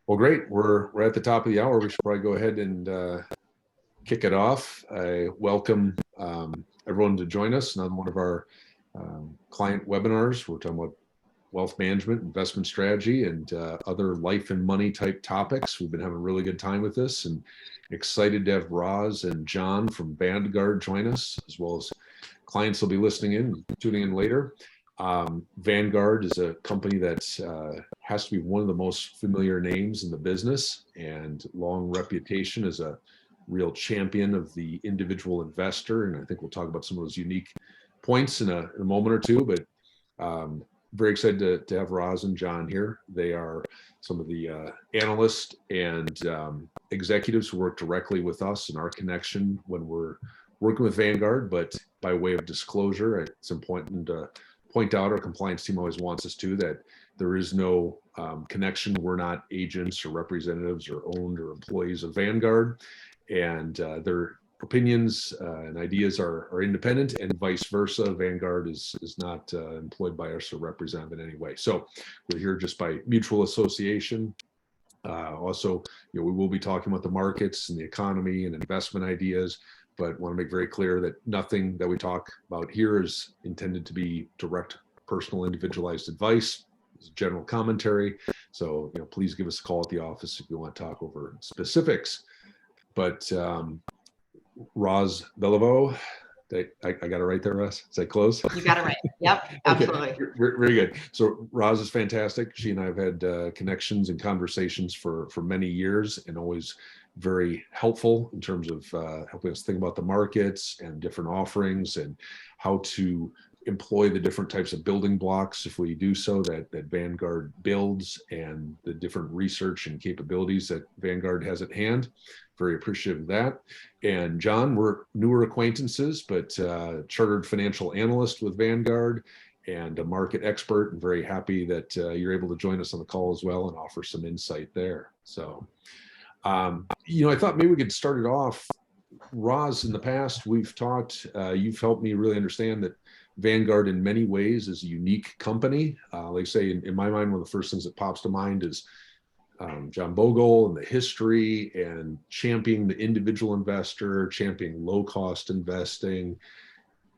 Well, great. We're at the top of the hour. We should probably go ahead and kick it off. I welcome everyone to join us on one of our client webinars. We're talking about wealth management, investment strategy, and other life and money type topics. We've been having a really good time with this, and excited to have Roz and John from Vanguard join us, as well as clients will be listening in, tuning in later. Vanguard is a company that has to be one of the most familiar names in the business, and long reputation as a real champion of the individual investor. And I think we'll talk about some of those unique points in a moment or two, but very excited to have Roz and John here. They are some of the analysts and executives who work directly with us in our connection when we're working with Vanguard. But by way of disclosure, it's important to point out, our compliance team always wants us to, that there is no connection. We're not agents or representatives or owned or employees of Vanguard, and their opinions and ideas are independent, and vice versa. Vanguard is not employed by us or represented in any way. So we're here just by mutual association. Also, we will be talking about the markets and the economy and investment ideas, but want to make very clear that nothing that we talk about here is intended to be direct, personal, individualized advice. It's general commentary. So, please give us a call at the office if you want to talk over specifics. But Roz Beliveau, I got it right there, Roz? Is that close? You got it right. Yep, absolutely. Okay. Very good. So Roz is fantastic. She and I have had connections and conversations for many years, and always very helpful in terms of helping us think about the markets and different offerings and how to employ the different types of building blocks, if we do so, that Vanguard builds, and the different research and capabilities that Vanguard has at hand. Very appreciative of that. And John, we're newer acquaintances, but chartered financial analyst with Vanguard and a market expert, and very happy that you're able to join us on the call as well and offer some insight there. So, I thought maybe we could start it off. Roz, in the past, we've talked, you've helped me really understand that Vanguard in many ways is a unique company. Like I say, in my mind, one of the first things that pops to mind is John Bogle and the history, and championing the individual investor, championing low-cost investing,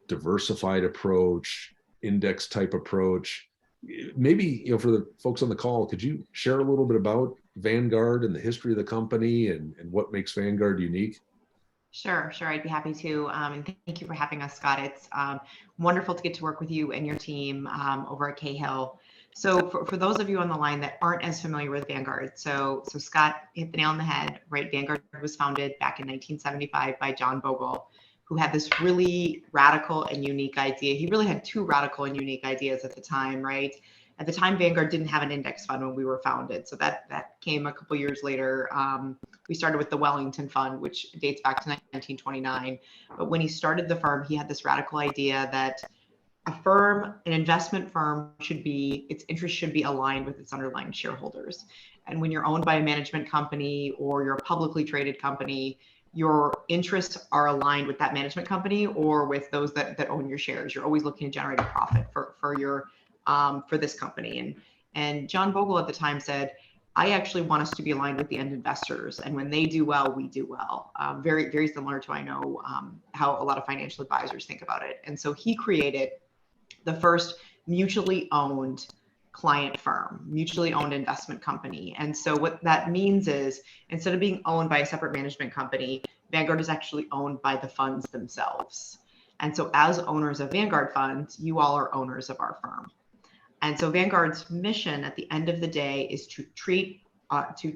diversified approach, index type approach. Maybe, for the folks on the call, could you share a little bit about Vanguard and the history of the company and what makes Vanguard unique? Sure. I'd be happy to. And thank you for having us, Scott. It's wonderful to get to work with you and your team over at Cahill. So for those of you on the line that aren't as familiar with Vanguard, so Scott hit the nail on the head, right? Vanguard was founded back in 1975 by John Bogle, who had this really radical and unique idea. He really had two radical and unique ideas at the time, right? At the time, Vanguard didn't have an index fund when we were founded. So that came a couple years later. We started with the Wellington Fund, which dates back to 1929. But when he started the firm, he had this radical idea that an investment firm its interests should be aligned with its underlying shareholders. And when you're owned by a management company or you're a publicly traded company, your interests are aligned with that management company or with those that own your shares. You're always looking to generate a profit for this company. And John Bogle at the time said, I actually want us to be aligned with the end investors. And when they do well, we do well. Very, very similar to, I know, how a lot of financial advisors think about it. And so he created the first mutually owned client firm, mutually owned investment company. And so what that means is, instead of being owned by a separate management company, Vanguard is actually owned by the funds themselves. And so as owners of Vanguard funds, you all are owners of our firm. And so Vanguard's mission at the end of the day is to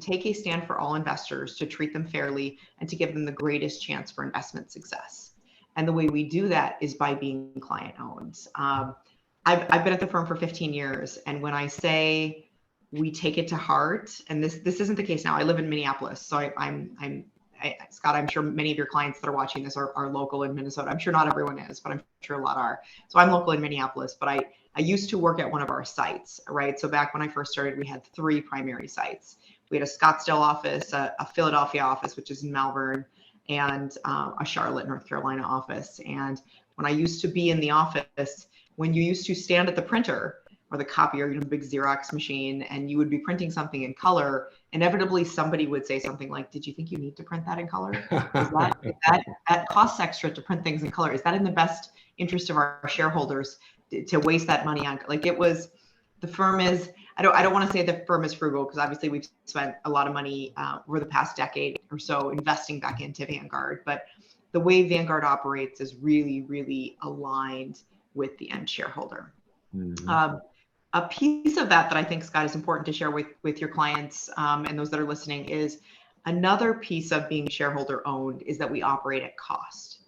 take a stand for all investors, to treat them fairly, and to give them the greatest chance for investment success. And the way we do that is by being client owned. I've been at the firm for 15 years. And when I say we take it to heart, and this isn't the case now, I live in Minneapolis. So Scott, I'm sure many of your clients that are watching this are local in Minnesota. I'm sure not everyone is, but I'm sure a lot are. So I'm local in Minneapolis, but I used to work at one of our sites, right? So back when I first started, we had 3 primary sites. We had a Scottsdale office, a Philadelphia office, which is in Malvern, and a Charlotte, North Carolina office. And when I used to be in the office, when you used to stand at the printer, or the copier, the big Xerox machine, and you would be printing something in color, inevitably somebody would say something like, did you think you need to print that in color? That costs extra to print things in color? Is that in the best interest of our shareholders to waste that money on? Like, it was, the firm is, I don't want to say the firm is frugal, because obviously we've spent a lot of money over the past decade or so investing back into Vanguard, but the way Vanguard operates is really, really aligned with the end shareholder. Mm-hmm. A piece of that I think, Scott, is important to share with your clients and those that are listening is another piece of being shareholder owned is that we operate at cost.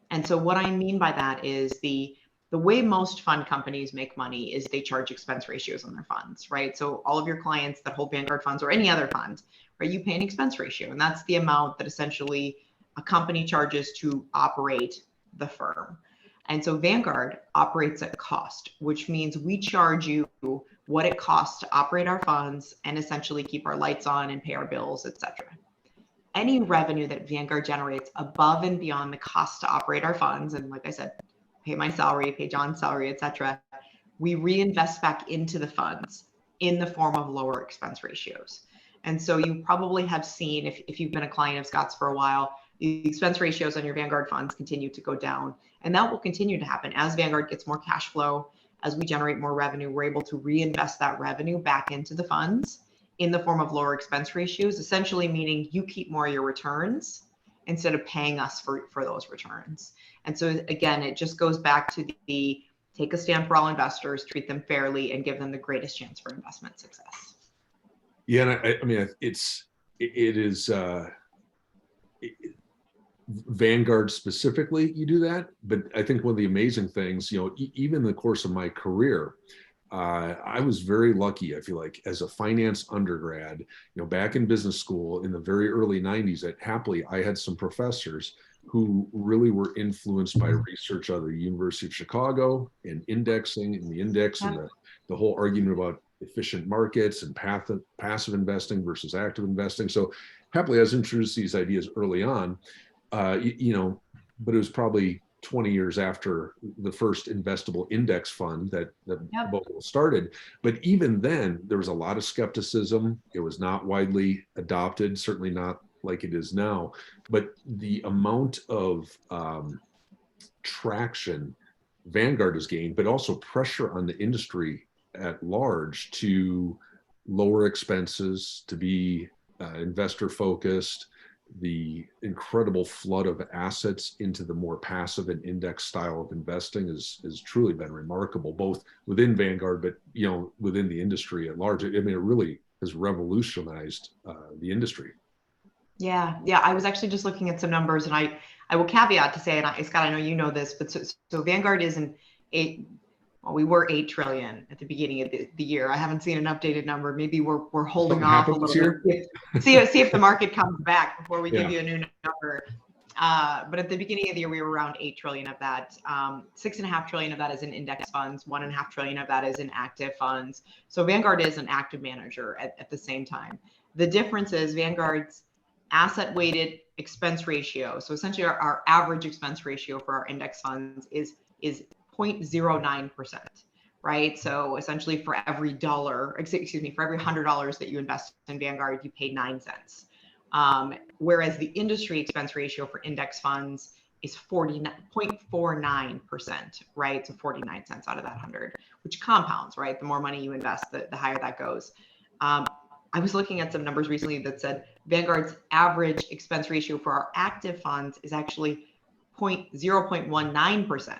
And so what I mean by that is the way most fund companies make money is they charge expense ratios on their funds, right? So all of your clients that hold Vanguard funds or any other fund, right, you pay an expense ratio, and that's the amount that essentially a company charges to operate the firm. And so Vanguard operates at cost, which means we charge you what it costs to operate our funds and essentially keep our lights on and pay our bills, et cetera. Any revenue that Vanguard generates above and beyond the cost to operate our funds, and like I said, pay my salary, pay John's salary, et cetera, we reinvest back into the funds in the form of lower expense ratios. And so you probably have seen, if you've been a client of Scott's for a while, the expense ratios on your Vanguard funds continue to go down. And that will continue to happen as Vanguard gets more cash flow, as we generate more revenue, we're able to reinvest that revenue back into the funds in the form of lower expense ratios, essentially meaning you keep more of your returns instead of paying us for those returns. And so again, it just goes back to the take a stand for all investors, treat them fairly, and give them the greatest chance for investment success. Yeah, and I mean, it is Vanguard specifically, you do that. But I think one of the amazing things, even in the course of my career, I was very lucky, I feel like, as a finance undergrad, back in business school in the very early 90s, happily, I had some professors who really were influenced by research out of the University of Chicago and indexing and the index and the whole argument about efficient markets and passive investing versus active investing. So happily, I was introduced to these ideas early on, but it was probably 20 years after the first investable index fund that both started. But even then, there was a lot of skepticism. It was not widely adopted, certainly not like it is now. But the amount of traction Vanguard has gained, but also pressure on the industry at large to lower expenses, to be investor focused, the incredible flood of assets into the more passive and index style of investing has truly been remarkable, both within Vanguard, but within the industry at large. I mean, it really has revolutionized the industry. Yeah. I was actually just looking at some numbers, and I will caveat to say, and Scott, I know you know this, but so Vanguard is we were 8 trillion at the beginning of the year. I haven't seen an updated number. Maybe we're holding off a little bit. See if the market comes back before we give you a new number. But at the beginning of the year, we were around 8 trillion of that. 6.5 trillion of that is in index funds. 1.5 trillion of that is in active funds. So Vanguard is an active manager at the same time. The difference is Vanguard's asset weighted expense ratio. So essentially our average expense ratio for our index funds is 0.09%, right? So essentially for every $100 that you invest in Vanguard, you pay 9 cents. Whereas the industry expense ratio for index funds is 0.49%, right? So 49 cents out of that 100, which compounds, right? The more money you invest, the higher that goes. I was looking at some numbers recently that said Vanguard's average expense ratio for our active funds is actually 0.19%.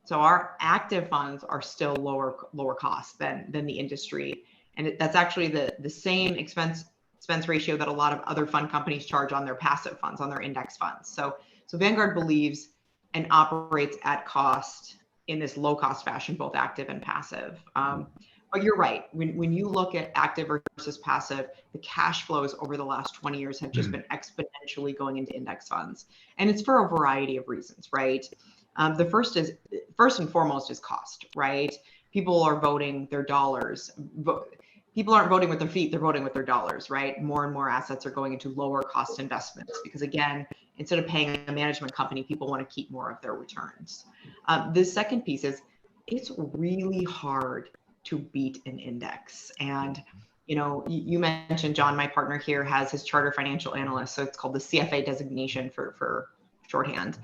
So our active funds are still lower cost than the industry. And that's actually the same expense ratio that a lot of other fund companies charge on their passive funds, on their index funds. So Vanguard believes and operates at cost in this low cost fashion, both active and passive. But you're right. When you look at active versus passive, the cash flows over the last 20 years have just been exponentially going into index funds. And it's for a variety of reasons, right? The first and foremost is cost, right? People are voting their dollars. People aren't voting with their feet, they're voting with their dollars, right? More and more assets are going into lower cost investments because, again, instead of paying a management company, people want to keep more of their returns. The second piece is it's really hard to beat an index. And you mentioned John, my partner here, has his charter financial analyst, so it's called the CFA designation for shorthand.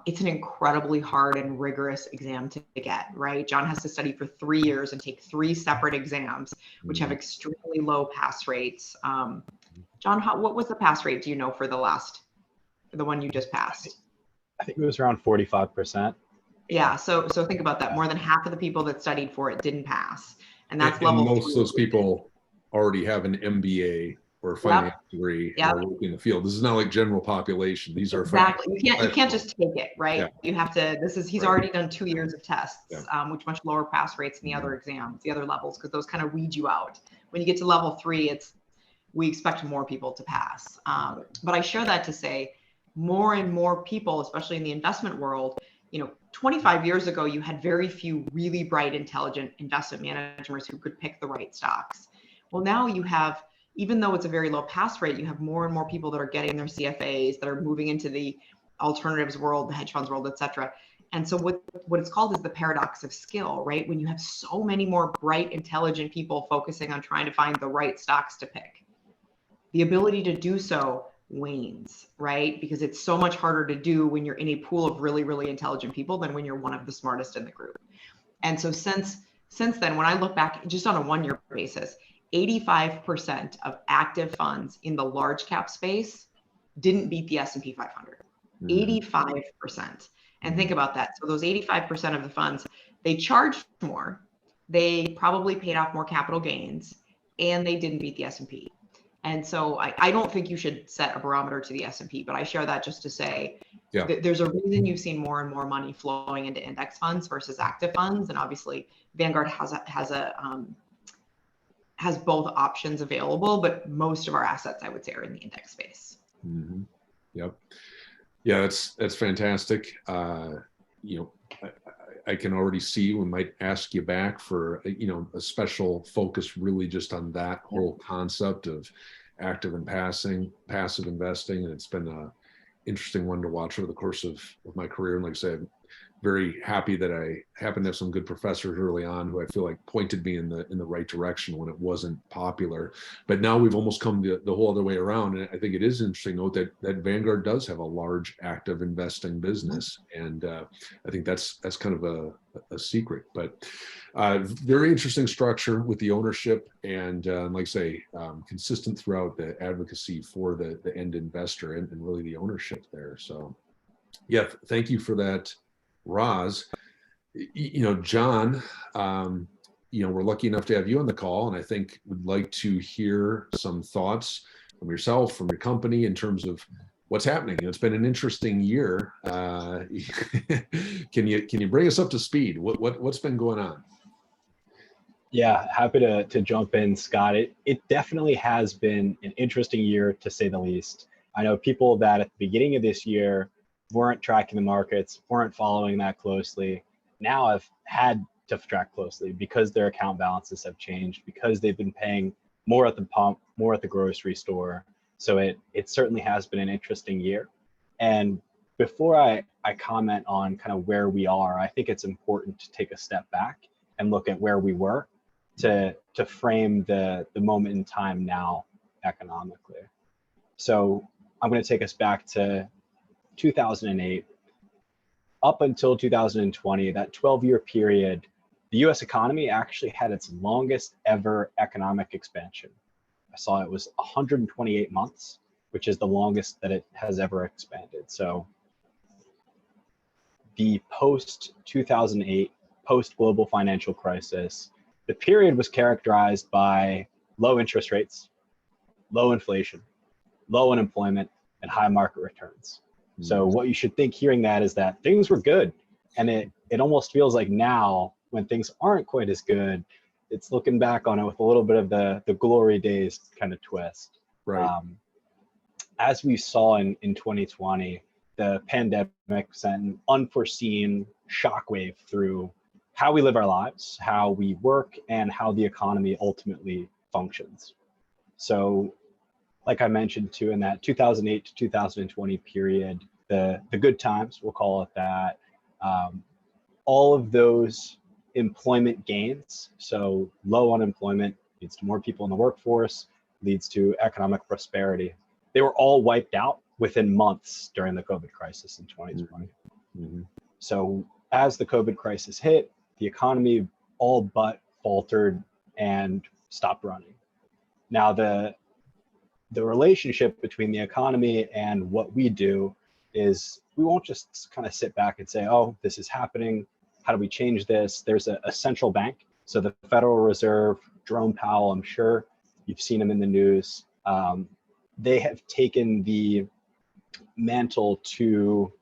It's an incredibly hard and rigorous exam to get, right? John has to study for 3 years and take 3 separate exams, which have extremely low pass rates. John, what was the pass rate, do you know, for the one you just passed? I think it was around 45%. Yeah, so think about that. More than half of the people that studied for it didn't pass. And that's level 3. Most of those people already have an MBA or a finance degree and are working in the field. This is not like general population. These are exactly. You can't just take it, right? Yeah. You have to. He's already done 2 years of tests, which much lower pass rates than the other exams, the other levels, because those kind of weed you out. When you get to level 3, we expect more people to pass. But I share that to say more and more people, especially in the investment world, 25 years ago, you had very few really bright, intelligent investment managers who could pick the right stocks. Well, now you have, even though it's a very low pass rate, you have more and more people that are getting their CFAs, that are moving into the alternatives world, the hedge funds world, et cetera. And so what it's called is the paradox of skill, right? When you have so many more bright, intelligent people focusing on trying to find the right stocks to pick, the ability to do so wanes, right? Because it's so much harder to do when you're in a pool of really, really intelligent people than when you're one of the smartest in the group. And so since then, when I look back just on a 1-year basis, 85% of active funds in the large cap space didn't beat the S&P 500. 85%. And think about that. So those 85% of the funds, they charged more, they probably paid off more capital gains, and they didn't beat the S&P. And so I don't think you should set a barometer to the S&P, but I share that just to say that there's a reason you've seen more and more money flowing into index funds versus active funds. And obviously Vanguard has both options available, but most of our assets, I would say, are in the index space. Mm-hmm. Yep. Yeah, that's fantastic. I can already see we might ask you back for a special focus really just on that whole concept of active and passive investing. And it's been an interesting one to watch over the course of my career. And like I said, I'm very happy that I happened to have some good professors early on who I feel like pointed me in the right direction when it wasn't popular. But now we've almost come the whole other way around. And I think it is interesting to note that Vanguard does have a large active investing business. And I think that's kind of a secret, but very interesting structure with the ownership and like I say, consistent throughout the advocacy for the end investor and really the ownership there. So yeah, thank you for that, Roz. John, we're lucky enough to have you on the call, and I think we'd like to hear some thoughts from yourself, from your company, in terms of what's happening. It's been an interesting year. Can you bring us up to speed? What's been going on? Yeah, happy to jump in, Scott. It definitely has been an interesting year, to say the least. I know people that at the beginning of this year weren't tracking the markets, weren't following that closely. Now I've had to track closely because their account balances have changed, because they've been paying more at the pump, more at the grocery store. So it certainly has been an interesting year. And before I comment on kind of where we are, I think it's important to take a step back and look at where we were to frame the moment in time now economically. So I'm going to take us back to 2008 up until 2020, that 12-year period. The US economy actually had its longest ever economic expansion. I saw it was 128 months, which is the longest that it has ever expanded. So the post-2008, post-global financial crisis, the period was characterized by low interest rates, low inflation, low unemployment, and high market returns. So what you should think hearing that is that things were good. And it almost feels like now, when things aren't quite as good, it's looking back on it with a little bit of the glory days kind of twist. Right. As we saw in 2020, the pandemic sent an unforeseen shockwave through how we live our lives, how we work, and how the economy ultimately functions. So like I mentioned too, in that 2008 to 2020 period, the good times, we'll call it that, all of those employment gains. So low unemployment leads to more people in the workforce, leads to economic prosperity. They were all wiped out within months during the COVID crisis in 2020. Mm-hmm. So as the COVID crisis hit, the economy all but faltered and stopped running. Now the relationship between the economy and what we do is we won't just kind of sit back and say, oh, this is happening. How do we change this? There's a central bank. So the Federal Reserve, Jerome Powell, I'm sure you've seen him in the news. They have taken the mantle to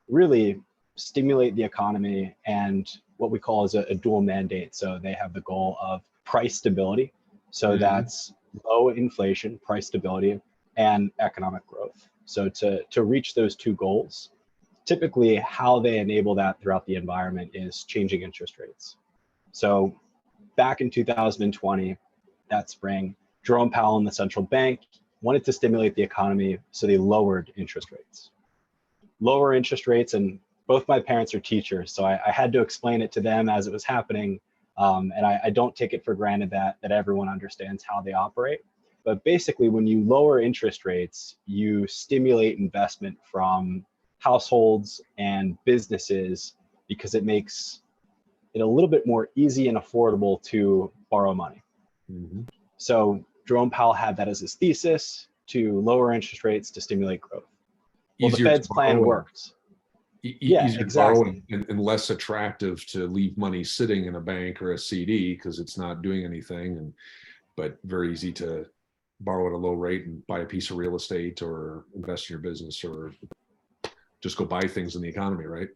really stimulate the economy and what we call as a dual mandate. So they have the goal of price stability. So that's low inflation, price stability, and economic growth. So to reach those two goals, typically how they enable that throughout the environment is changing interest rates. So back in 2020, that spring, Jerome Powell and the central bank wanted to stimulate the economy, so they lowered interest rates. Lower interest rates, and both my parents are teachers, so I had to explain it to them as it was happening. And I don't take it for granted that everyone understands how they operate. But basically, when you lower interest rates, you stimulate investment from households and businesses because it makes it a little bit more easy and affordable to borrow money. Mm-hmm. So Jerome Powell had that as his thesis, to lower interest rates to stimulate growth. Well, the Fed's plan worked. Yeah, Easier to borrow and less attractive to leave money sitting in a bank or a CD because it's not doing anything, but very easy to borrow at a low rate and buy a piece of real estate or invest in your business or just go buy things in the economy, right?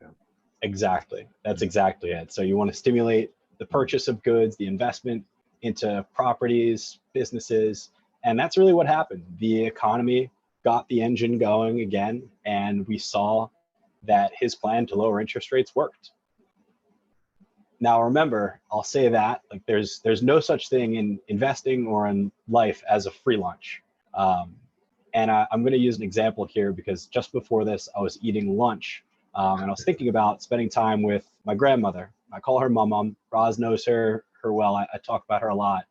Yeah. Exactly. That's exactly it. So you want to stimulate the purchase of goods, the investment into properties, businesses, and that's really what happened. The economy got the engine going again, and we saw that his plan to lower interest rates worked. Now remember, I'll say that like there's no such thing in investing or in life as a free lunch. And I'm going to use an example here because just before this, I was eating lunch and I was thinking about spending time with my grandmother. I call her Mom. Roz knows her well. I talk about her a lot,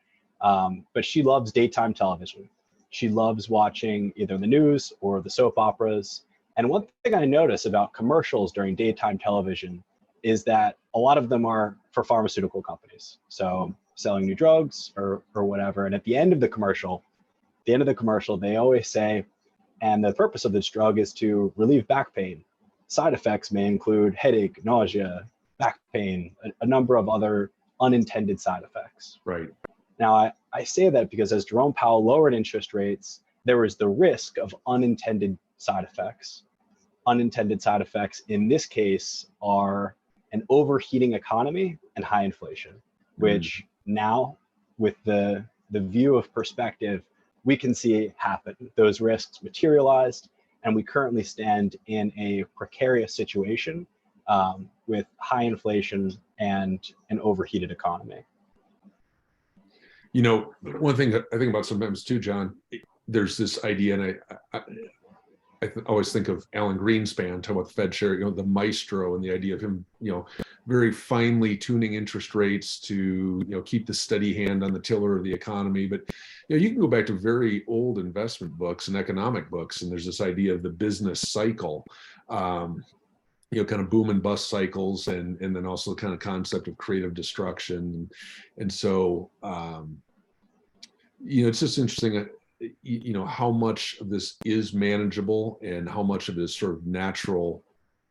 but she loves daytime television. She loves watching either the news or the soap operas. And one thing I notice about commercials during daytime television is that a lot of them are for pharmaceutical companies. So selling new drugs or whatever. And at the end of the commercial, they always say, and the purpose of this drug is to relieve back pain. Side effects may include headache, nausea, back pain, a number of other unintended side effects. Right. Now, I say that because as Jerome Powell lowered interest rates, there was the risk of unintended side effects. Unintended side effects in this case are an overheating economy and high inflation, which now with the view of perspective, we can see happen. Those risks materialized, and we currently stand in a precarious situation with high inflation and an overheated economy. You know, one thing that I think about sometimes too, John, there's this idea, and I always think of Alan Greenspan talking about the Fed chair, the maestro, and the idea of him, very finely tuning interest rates to, keep the steady hand on the tiller of the economy. But, you can go back to very old investment books and economic books, and there's this idea of the business cycle, kind of boom and bust cycles, and then also the kind of concept of creative destruction. And so, it's just interesting, how much of this is manageable and how much of it is sort of natural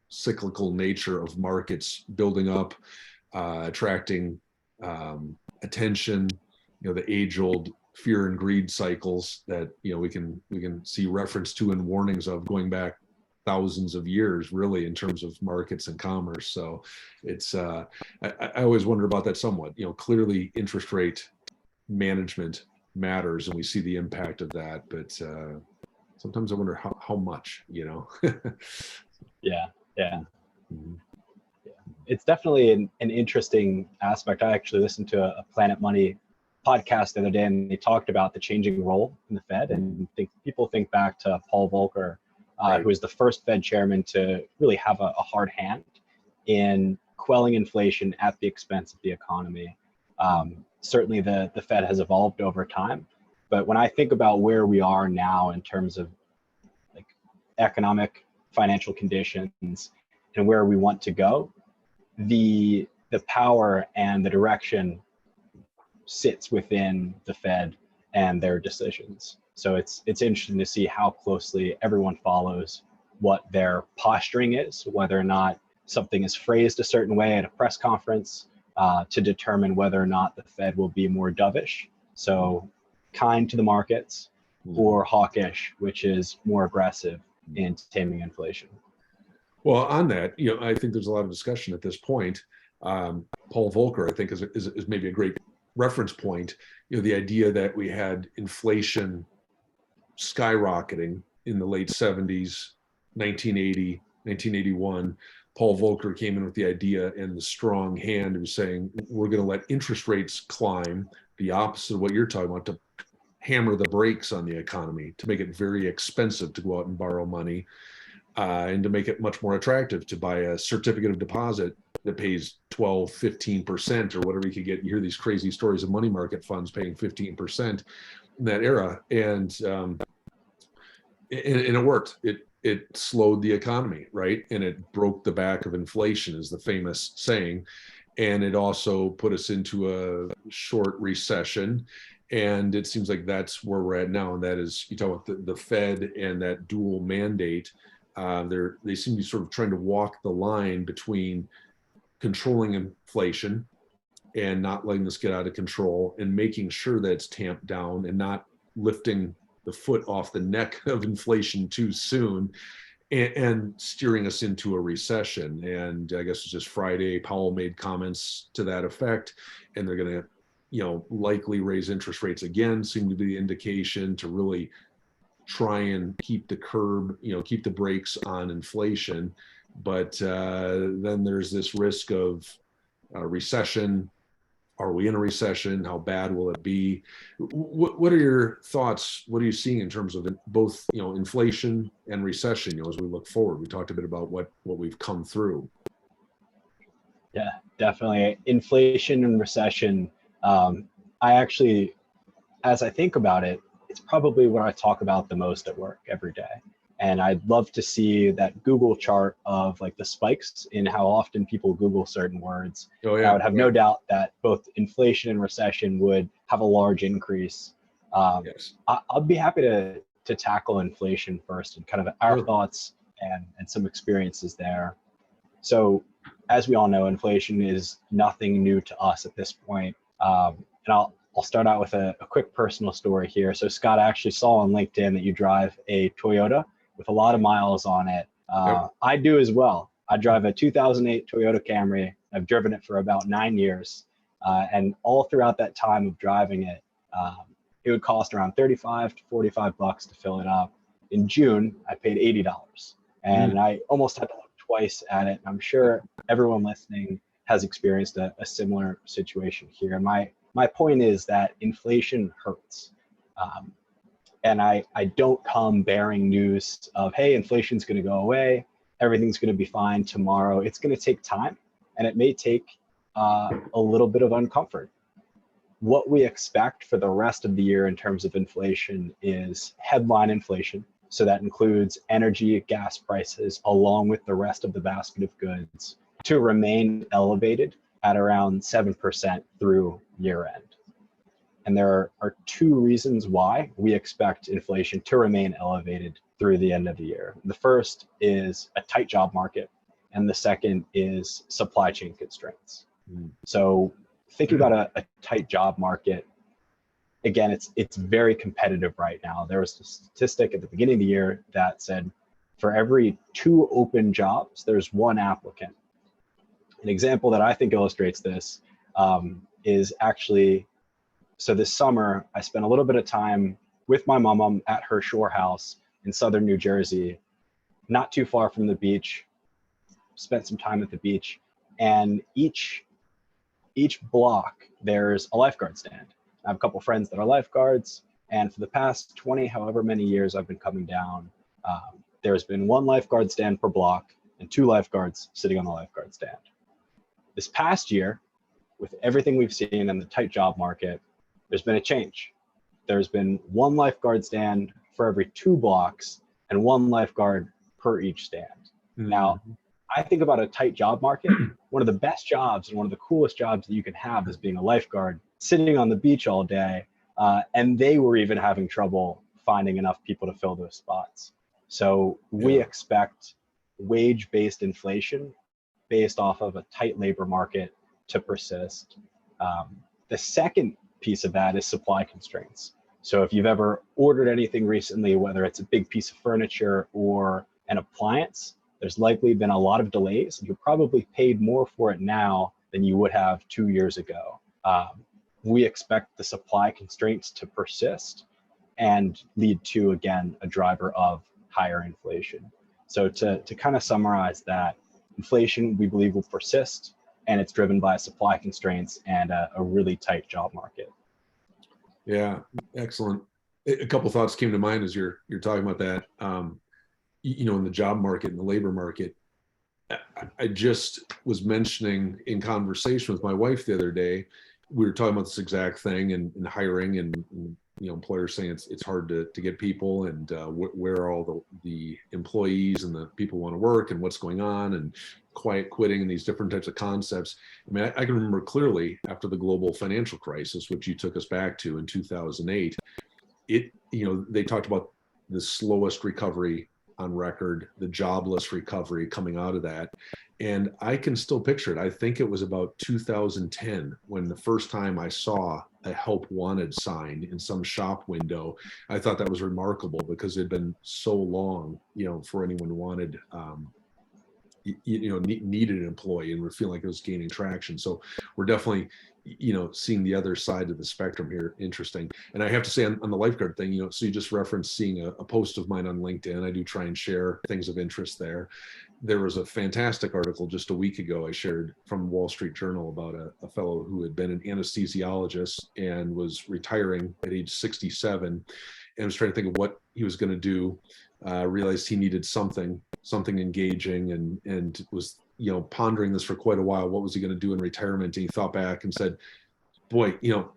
cyclical nature of markets building up, attracting attention, the age-old fear and greed cycles that, we can see reference to and warnings of going back thousands of years, really, in terms of markets and commerce. So it's, I always wonder about that somewhat. Clearly interest rate management matters and we see the impact of that, but sometimes I wonder how much, Yeah. Mm-hmm. It's definitely an interesting aspect. I actually listened to a Planet Money podcast the other day, and they talked about the changing role in the Fed. And people think back to Paul Volcker, Right. who was the first Fed chairman to really have a hard hand in quelling inflation at the expense of the economy. Certainly the Fed has evolved over time, but when I think about where we are now in terms of like economic financial conditions and where we want to go, the power and the direction sits within the Fed and their decisions. So it's interesting to see how closely everyone follows what their posturing is, whether or not something is phrased a certain way at a press conference, to determine whether or not the Fed will be more dovish, so kind to the markets, or hawkish, which is more aggressive in taming inflation. Well, on that, I think there's a lot of discussion at this point. Paul Volcker, I think, is maybe a great reference point. The idea that we had inflation skyrocketing in the late 70s, 1980, 1981. Paul Volcker came in with the idea and the strong hand of saying, we're going to let interest rates climb, the opposite of what you're talking about, to hammer the brakes on the economy, to make it very expensive to go out and borrow money, and to make it much more attractive to buy a certificate of deposit that pays 12, 15% or whatever you could get. You hear these crazy stories of money market funds paying 15% in that era. And it worked. It slowed the economy, right? And it broke the back of inflation, is the famous saying. And it also put us into a short recession. And it seems like that's where we're at now. And that is, you talk about the Fed and that dual mandate. They seem to be sort of trying to walk the line between controlling inflation and not letting this get out of control, and making sure that it's tamped down and not lifting the foot off the neck of inflation too soon, and steering us into a recession. And I guess it's just Friday, Powell made comments to that effect, and they're going to, likely raise interest rates again, seem to be the indication to really try and keep keep the brakes on inflation. But then there's this risk of recession. Are we in a recession? How bad will it be? What are your thoughts? What are you seeing in terms of both, inflation and recession, as we look forward? We talked a bit about what we've come through. Yeah, definitely. Inflation and recession. I actually, as I think about it, it's probably what I talk about the most at work every day. And I'd love to see that Google chart of like the spikes in how often people Google certain words. Oh, yeah. I would have no doubt that both inflation and recession would have a large increase. Yes. I'll be happy to tackle inflation first and kind of our thoughts and some experiences there. So as we all know, inflation is nothing new to us at this point. And I'll start out with a quick personal story here. So Scott, I actually saw on LinkedIn that you drive a Toyota with a lot of miles on it. Yep. I do as well. I drive a 2008 Toyota Camry. I've driven it for about 9 years. And all throughout that time of driving it, it would cost around $35 to $45 to fill it up. In June, I paid $80. And I almost had to look twice at it. I'm sure everyone listening has experienced a similar situation here. And my point is that inflation hurts. And I don't come bearing news of, hey, inflation's going to go away, everything's going to be fine tomorrow. It's going to take time, and it may take a little bit of uncomfort. What we expect for the rest of the year in terms of inflation is headline inflation. So that includes energy, gas prices, along with the rest of the basket of goods, to remain elevated at around 7% through year end. And there are two reasons why we expect inflation to remain elevated through the end of the year. The first is a tight job market, and the second is supply chain constraints. So thinking about a tight job market, again, it's very competitive right now. There was a statistic at the beginning of the year that said for every 2 open jobs, there's 1 applicant. An example that I think illustrates this is actually, so this summer, I spent a little bit of time with my mom at her shore house in southern New Jersey, not too far from the beach, spent some time at the beach, and each block, there's a lifeguard stand. I have a couple friends that are lifeguards, and for the past 20, however many years I've been coming down, there's been 1 lifeguard stand per block and 2 lifeguards sitting on the lifeguard stand. This past year, with everything we've seen in the tight job market, there's been a change. There's been one lifeguard stand for every 2 blocks and one lifeguard per each stand. Now, I think about a tight job market. One of the best jobs and one of the coolest jobs that you can have is being a lifeguard, sitting on the beach all day. And they were even having trouble finding enough people to fill those spots. So we expect wage-based inflation based off of a tight labor market to persist. The second piece of that is supply constraints. So if you've ever ordered anything recently, whether it's a big piece of furniture or an appliance, there's likely been a lot of delays. You're probably paid more for it now than you would have 2 years ago. We expect the supply constraints to persist and lead to, again, a driver of higher inflation. So to kind of summarize that, inflation, we believe, will persist, and it's driven by supply constraints and a really tight job market. Yeah, excellent. A couple thoughts came to mind as you're talking about that. In the job market and the labor market, I just was mentioning in conversation with my wife the other day, we were talking about this exact thing and hiring and employers saying it's hard to get people and where are all the employees and the people want to work and what's going on and quiet quitting and these different types of concepts. I mean, I can remember clearly after the global financial crisis, which you took us back to in 2008, they talked about the slowest recovery on record, the jobless recovery coming out of that. And I can still picture it. I think it was about 2010 when the first time I saw a help wanted sign in some shop window. I thought that was remarkable because it had been so long, for anyone who wanted, needed an employee, and we're feeling like it was gaining traction. So we're definitely, seeing the other side of the spectrum here. Interesting. And I have to say on the lifeguard thing, so you just referenced seeing a post of mine on LinkedIn. I do try and share things of interest there. There was a fantastic article just a week ago I shared from Wall Street Journal about a fellow who had been an anesthesiologist and was retiring at age 67 and was trying to think of what he was going to do. Realized he needed something engaging and was pondering this for quite a while. What was he going to do in retirement? And he thought back and said, boy,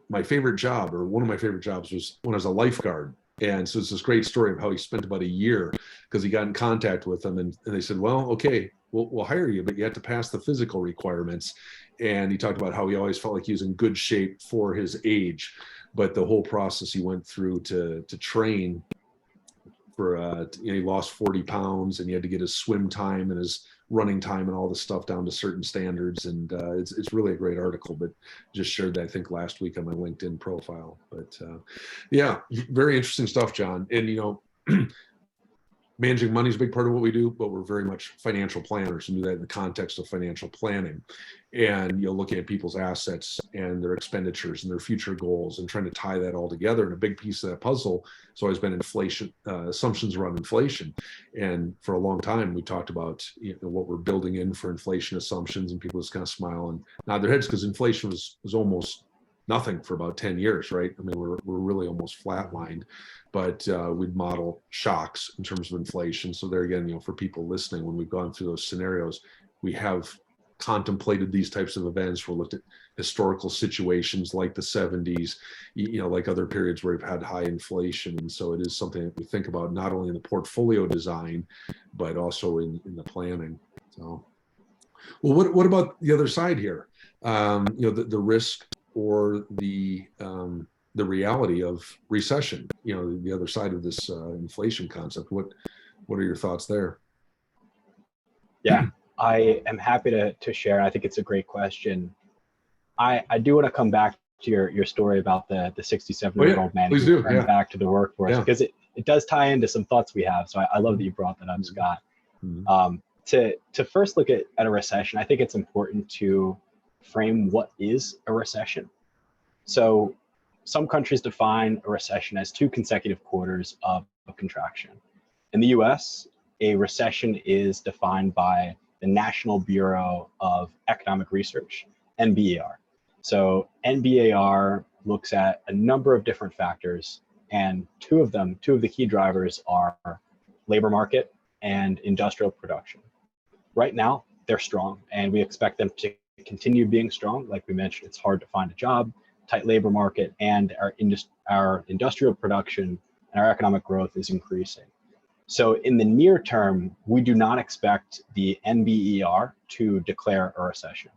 my favorite job, or one of my favorite jobs, was when I was a lifeguard. And so it's this great story of how he spent about a year because he got in contact with them and they said, well, okay, we'll hire you, but you have to pass the physical requirements. And he talked about how he always felt like he was in good shape for his age, but the whole process he went through to train for, he lost 40 pounds and he had to get his swim time and his running time and all the stuff down to certain standards. And it's really a great article, but just shared that I think last week on my LinkedIn profile. But yeah, very interesting stuff, John. And managing money is a big part of what we do, but we're very much financial planners and do that in the context of financial planning. And looking at people's assets and their expenditures and their future goals and trying to tie that all together. And a big piece of that puzzle has always been inflation, assumptions around inflation. And for a long time, we talked about what we're building in for inflation assumptions, and people just kind of smile and nod their heads because inflation was almost nothing for about 10 years, right? I mean, we're really almost flatlined, but we'd model shocks in terms of inflation. So there again, for people listening, when we've gone through those scenarios, we have contemplated these types of events. We're looked at historical situations like the 70s, like other periods where we've had high inflation. And so it is something that we think about not only in the portfolio design, but also in the planning. So, well, what about the other side here? The risk or the reality of recession, the other side of this inflation concept. What are your thoughts there? Yeah, I am happy to share. I think it's a great question. I do want to come back to your story about the 67-year-old man who went back to the workforce, because it does tie into some thoughts we have. So I love that you brought that up, Scott. Mm-hmm. To first look at a recession, I think it's important to frame what is a recession. So some countries define a recession as 2 consecutive quarters of contraction. In the US, a recession is defined by the National Bureau of Economic Research, NBAR. So NBAR looks at a number of different factors, and two of the key drivers are labor market and industrial production. Right now, they're strong, and we expect them to continue being strong. Like we mentioned, it's hard to find a job, tight labor market, and our industrial production and our economic growth is increasing. So in the near term, we do not expect the NBER to declare a recession.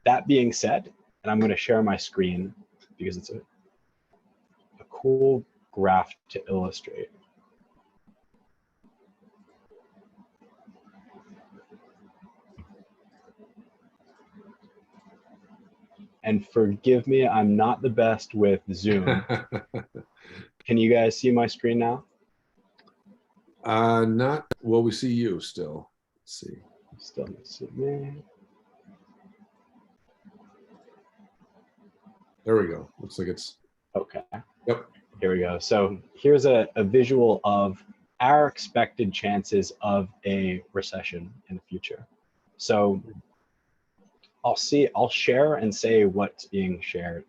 That being said, and I'm going to share my screen because it's a cool graph to illustrate. And forgive me, I'm not the best with Zoom. Can you guys see my screen now? Not, well, we see you still. Let's see. Still see me. There we go. Looks like it's. Okay. Yep. Here we go. So here's a visual of our expected chances of a recession in the future. So I'll share and say what's being shared.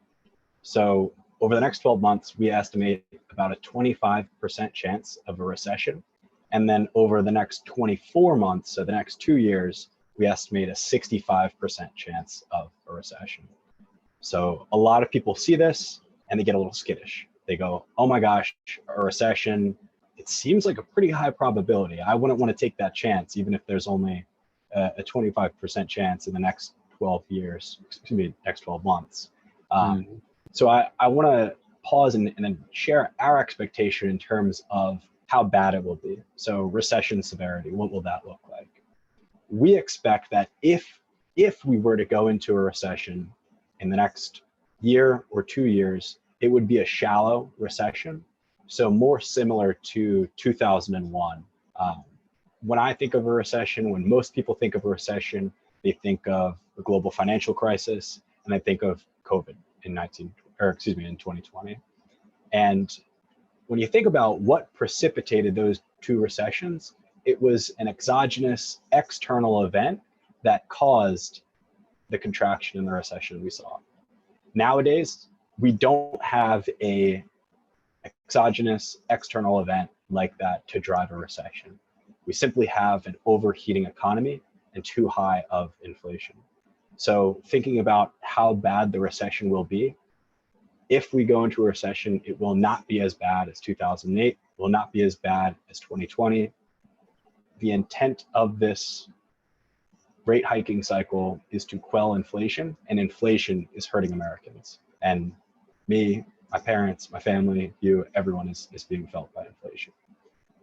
So over the next 12 months, we estimate about a 25% chance of a recession. And then over the next 24 months, so the next 2 years, we estimate a 65% chance of a recession. So a lot of people see this and they get a little skittish. They go, oh my gosh, a recession, it seems like a pretty high probability. I wouldn't want to take that chance, even if there's only a 25% chance in the next 12 years, excuse me, next 12 months. So I want to pause and then share our expectation in terms of how bad it will be. So recession severity, what will that look like? We expect that if we were to go into a recession in the next year or 2 years, it would be a shallow recession. So more similar to 2001. When I think of a recession, when most people think of a recession, they think of the global financial crisis and they think of COVID in 2020. And when you think about what precipitated those two recessions, it was an exogenous external event that caused the contraction in the recession we saw. Nowadays, we don't have a exogenous external event like that to drive a recession. We simply have an overheating economy and too high of inflation. So thinking about how bad the recession will be, if we go into a recession, it will not be as bad as 2008, will not be as bad as 2020. The intent of this rate hiking cycle is to quell inflation, and inflation is hurting Americans. And me, my parents, my family, you, everyone is being felt by inflation.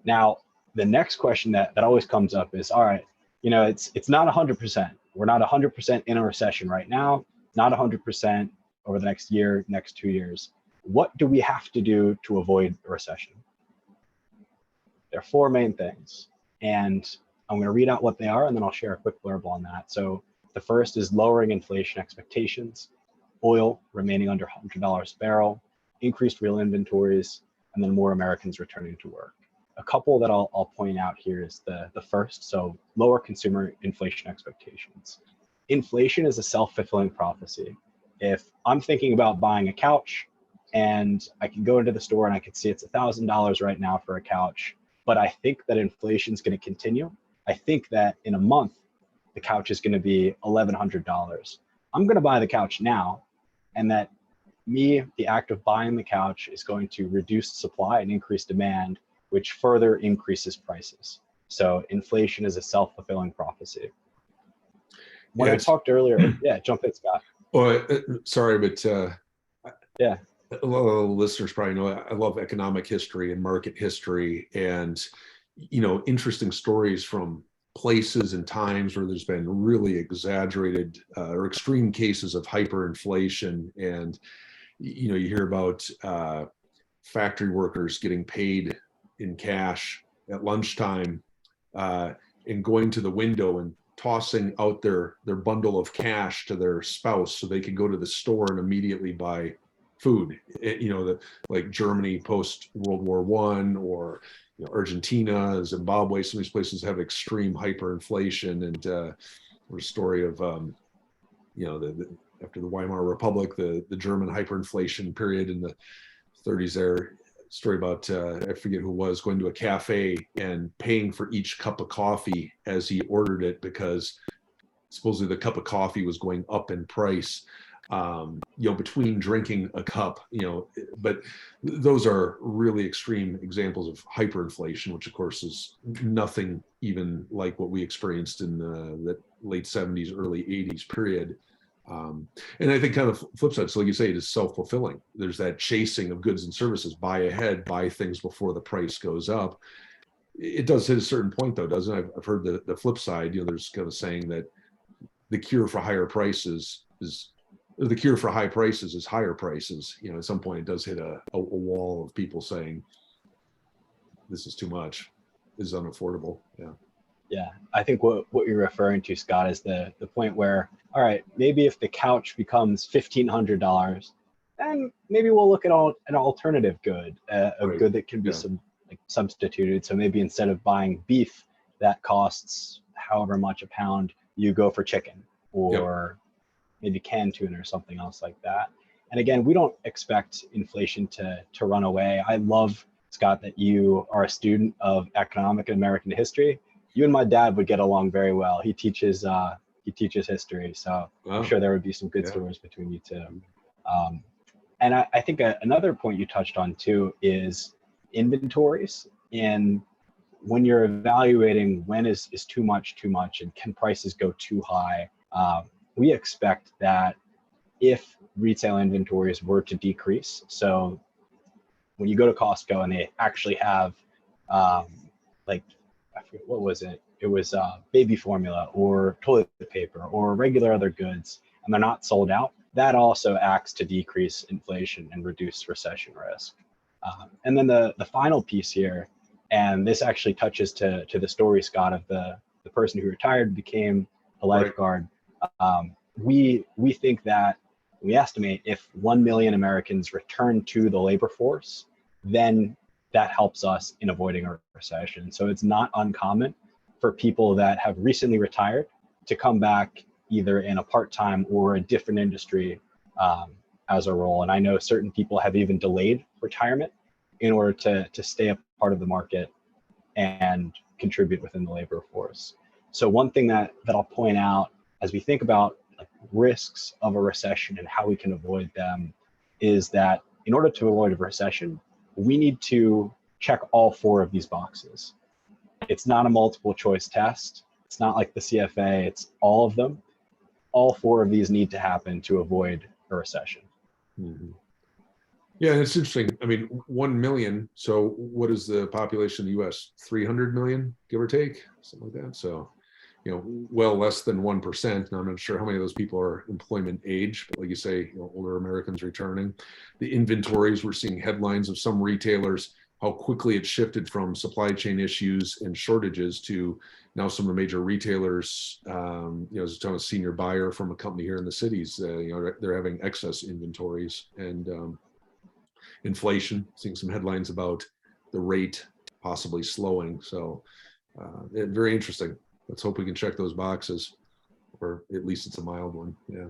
Now, the next question that always comes up is, all right, it's not 100%. We're not 100% in a recession right now, not 100% over the next year, next 2 years. What do we have to do to avoid a recession? There are four main things, and I'm going to read out what they are, and then I'll share a quick blurb on that. So the first is lowering inflation expectations, oil remaining under $100 a barrel, increased real inventories, and then more Americans returning to work. A couple that I'll point out here is the first, so lower consumer inflation expectations. Inflation is a self-fulfilling prophecy. If I'm thinking about buying a couch and I can go into the store and I can see it's $1,000 right now for a couch, but I think that inflation is going to continue. I think that in a month, the couch is going to be $1,100. I'm going to buy the couch now, and that the act of buying the couch is going to reduce supply and increase demand, which further increases prices. So inflation is a self-fulfilling prophecy. When I talked earlier, jump in, Scott. Oh, sorry, but yeah, a lot of listeners probably know I love economic history and market history, and interesting stories from places and times where there's been really exaggerated or extreme cases of hyperinflation, and you hear about factory workers getting paid in cash at lunchtime and going to the window and tossing out their bundle of cash to their spouse so they could go to the store and immediately buy food. Like Germany post World War I, or Argentina, Zimbabwe, some of these places have extreme hyperinflation. And there's a story of after the Weimar Republic, the German hyperinflation period in the 30s there. Story about I forget who it was, going to a cafe and paying for each cup of coffee as he ordered it, because supposedly the cup of coffee was going up in price, between drinking a cup, but those are really extreme examples of hyperinflation, which of course is nothing even like what we experienced in the late 70s, early 80s period. And I think kind of flip side, so like you say, it is self-fulfilling. There's that chasing of goods and services, buy ahead, buy things before the price goes up. It does hit a certain point though, doesn't it? I've heard the flip side, there's kind of saying that the cure for higher prices is the cure for high prices is higher prices. At some point it does hit a wall of people saying, this is too much, this is unaffordable. Yeah. Yeah, I think what you're referring to, Scott, is the point where, all right, maybe if the couch becomes $1,500, then maybe we'll look at an alternative good, a Right. good that can be substituted. So maybe instead of buying beef that costs however much a pound, you go for chicken or maybe canned tuna or something else like that. And again, we don't expect inflation to run away. I love, Scott, that you are a student of economic and American history. You and my dad would get along very well. He teaches history, so I'm sure there would be some good stories between you two. And I think another point you touched on too is inventories. And when you're evaluating when is too much, and can prices go too high, we expect that if retail inventories were to decrease, so when you go to Costco and they actually have I forget, what was it? It was baby formula or toilet paper or regular other goods, and they're not sold out. That also acts to decrease inflation and reduce recession risk. And then the final piece here, and this actually touches to the story, Scott, of the person who retired, became a lifeguard. We think that we estimate if 1 million Americans return to the labor force, then that helps us in avoiding a recession. So it's not uncommon for people that have recently retired to come back either in a part-time or a different industry as a role. And I know certain people have even delayed retirement in order to stay a part of the market and contribute within the labor force. So one thing that I'll point out as we think about risks of a recession and how we can avoid them is that in order to avoid a recession, we need to check all 4 of these boxes. It's not a multiple choice test. It's not like the CFA, it's all of them. All 4 of these need to happen to avoid a recession. Mm-hmm. Yeah, and it's interesting. I mean, 1 million. So what is the population of the US? 300 million, give or take, something like that. So, well less than 1%. Now, I'm not sure how many of those people are employment age, but like you say, older Americans returning. The inventories, we're seeing headlines of some retailers, how quickly it shifted from supply chain issues and shortages to now some of the major retailers, as a senior buyer from a company here in the cities, they're having excess inventories and inflation, seeing some headlines about the rate possibly slowing. So very interesting. Let's hope we can check those boxes, or at least it's a mild one. Yeah.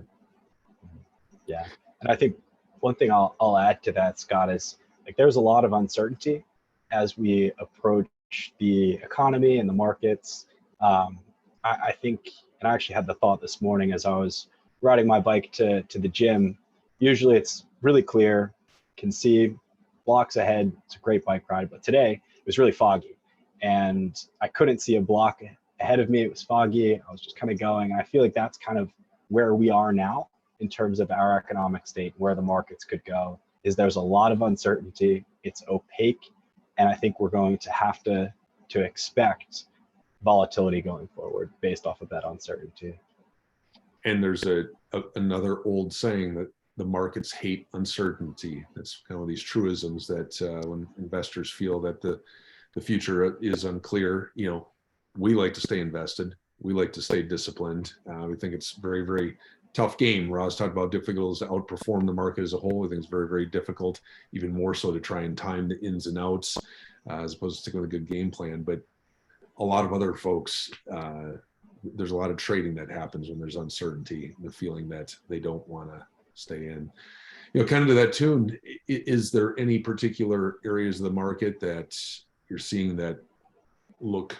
Yeah. And I think one thing I'll add to that, Scott, is there's a lot of uncertainty as we approach the economy and the markets. I think, and I actually had the thought this morning as I was riding my bike to the gym. Usually it's really clear, can see blocks ahead. It's a great bike ride, but today it was really foggy and I couldn't see a block ahead of me. It was foggy. I was just kind of going. I feel like that's kind of where we are now in terms of our economic state, where the markets could go, is there's a lot of uncertainty. It's opaque. And I think we're going to have to expect volatility going forward based off of that uncertainty. And there's another old saying that the markets hate uncertainty. That's kind of these truisms that when investors feel that the future is unclear, we like to stay invested. We like to stay disciplined. We think it's very, very tough game. Roz talked about difficult to outperform the market as a whole. I think it's very, very difficult, even more so to try and time the ins and outs as opposed to sticking with a good game plan. But a lot of other folks, there's a lot of trading that happens when there's uncertainty, the feeling that they don't want to stay in. Kind of to that tune, is there any particular areas of the market that you're seeing that look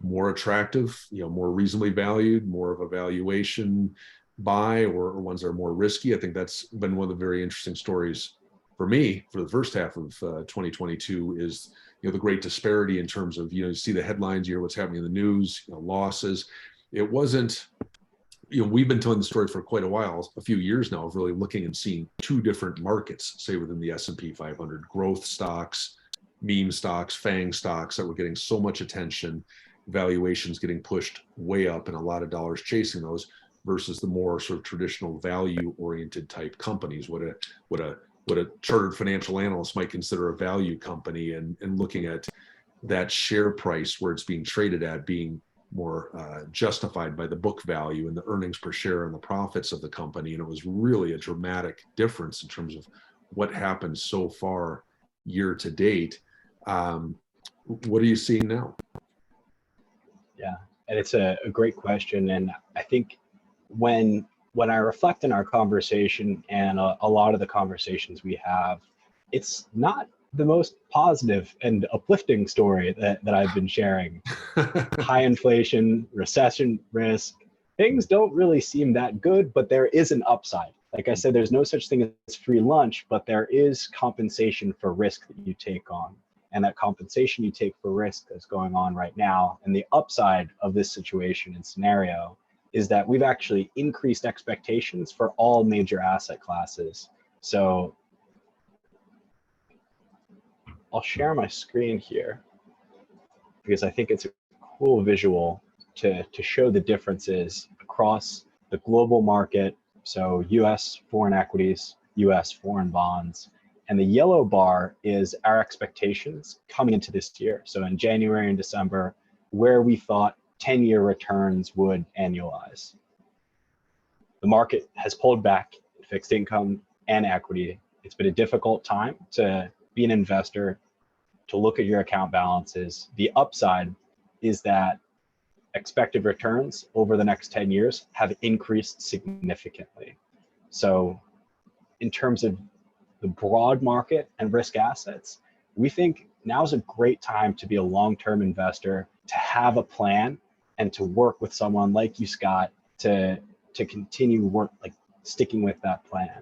more attractive, more reasonably valued, more of a valuation buy, or ones that are more risky. I think that's been one of the very interesting stories for me for the first half of 2022 is, the great disparity in terms of, you see the headlines, you hear what's happening in the news, losses. It wasn't, we've been telling the story for quite a while, a few years now, of really looking and seeing two different markets, say within the S&P 500, growth stocks, meme stocks, FANG stocks that were getting so much attention, valuations getting pushed way up and a lot of dollars chasing those, versus the more sort of traditional value oriented type companies, what a chartered financial analyst might consider a value company, and looking at that share price where it's being traded at being more justified by the book value and the earnings per share and the profits of the company. And it was really a dramatic difference in terms of what happened so far year to date. What are you seeing now? Yeah, and it's a great question. And I think when I reflect on our conversation and a lot of the conversations we have, it's not the most positive and uplifting story that I've been sharing. High inflation, recession risk, things don't really seem that good, but there is an upside. Like I said, there's no such thing as free lunch, but there is compensation for risk that you take on. And that compensation you take for risk that's going on right now. And the upside of this situation and scenario is that we've actually increased expectations for all major asset classes. So I'll share my screen here because I think it's a cool visual to show the differences across the global market. So US foreign equities, US foreign bonds, and the yellow bar is our expectations coming into this year. So in January and December, where we thought 10-year returns would annualize. The market has pulled back in fixed income and equity. It's been a difficult time to be an investor, to look at your account balances. The upside is that expected returns over the next 10 years have increased significantly. So in terms of the broad market and risk assets, we think now is a great time to be a long-term investor, to have a plan, and to work with someone like you, Scott, to continue work, like sticking with that plan.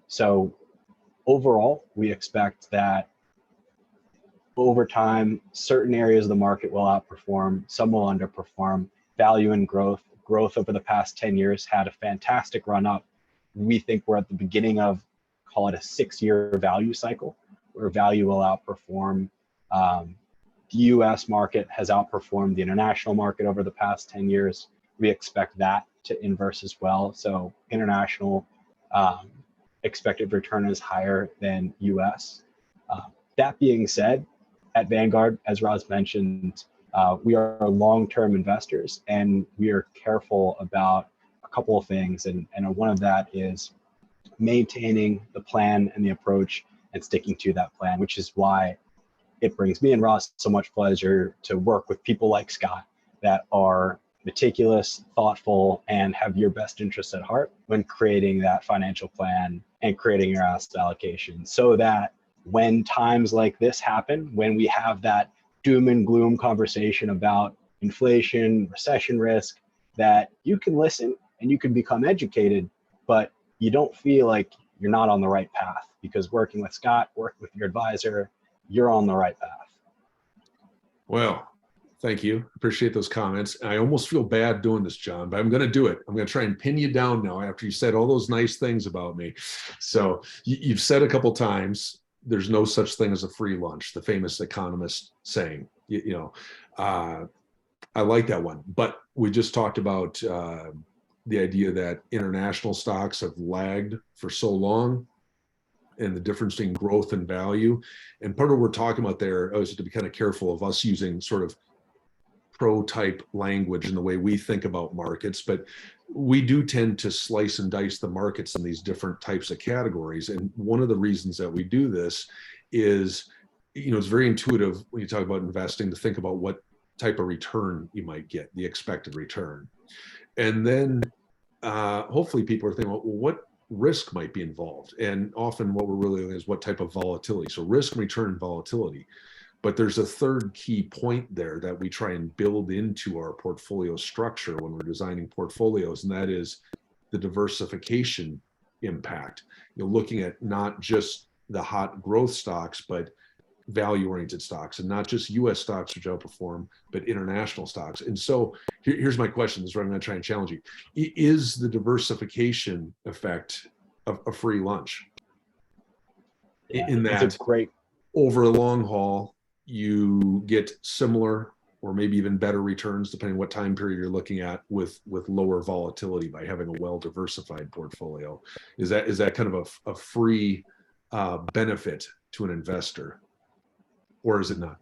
So overall, we expect that over time, certain areas of the market will outperform, some will underperform. Value and growth over the past 10 years had a fantastic run up. We think we're at the beginning of, call it a 6-year value cycle, where value will outperform. The US market has outperformed the international market over the past 10 years. We expect that to inverse as well. So international expected return is higher than US. That being said, at Vanguard, as Roz mentioned, we are long-term investors, and we are careful about a couple of things. And one of that is maintaining the plan and the approach and sticking to that plan, which is why it brings me and Roz so much pleasure to work with people like Scott that are meticulous, thoughtful, and have your best interests at heart when creating that financial plan and creating your asset allocation, so that when times like this happen, when we have that doom and gloom conversation about inflation, recession risk, that you can listen and you can become educated, but you don't feel like you're not on the right path, because working with Scott, working with your advisor, you're on the right path. Well, thank you. Appreciate those comments. I almost feel bad doing this, John, but I'm going to do it. I'm going to try and pin you down now after you said all those nice things about me. So you've said a couple times, there's no such thing as a free lunch, the famous economist saying. I like that one. But we just talked about the idea that international stocks have lagged for so long, and the difference between growth and value. And part of what we're talking about there is to be kind of careful of us using sort of pro-type language in the way we think about markets, but we do tend to slice and dice the markets in these different types of categories. And one of the reasons that we do this is, it's very intuitive when you talk about investing to think about what type of return you might get, the expected return. And then hopefully people are thinking, well, what risk might be involved? And often what we're really looking at is what type of volatility. So risk, return, and volatility. But there's a third key point there that we try and build into our portfolio structure when we're designing portfolios, and that is the diversification impact. Looking at not just the hot growth stocks, but value-oriented stocks, and not just U.S. stocks which outperform, but international stocks. And so here's my question. This is where I'm going to try and challenge you. Is the diversification effect of a free lunch? Yeah, In that, it's a great, over a long haul, you get similar or maybe even better returns, depending what time period you're looking at, with lower volatility by having a well-diversified portfolio. Is that kind of a free benefit to an investor, or is it not?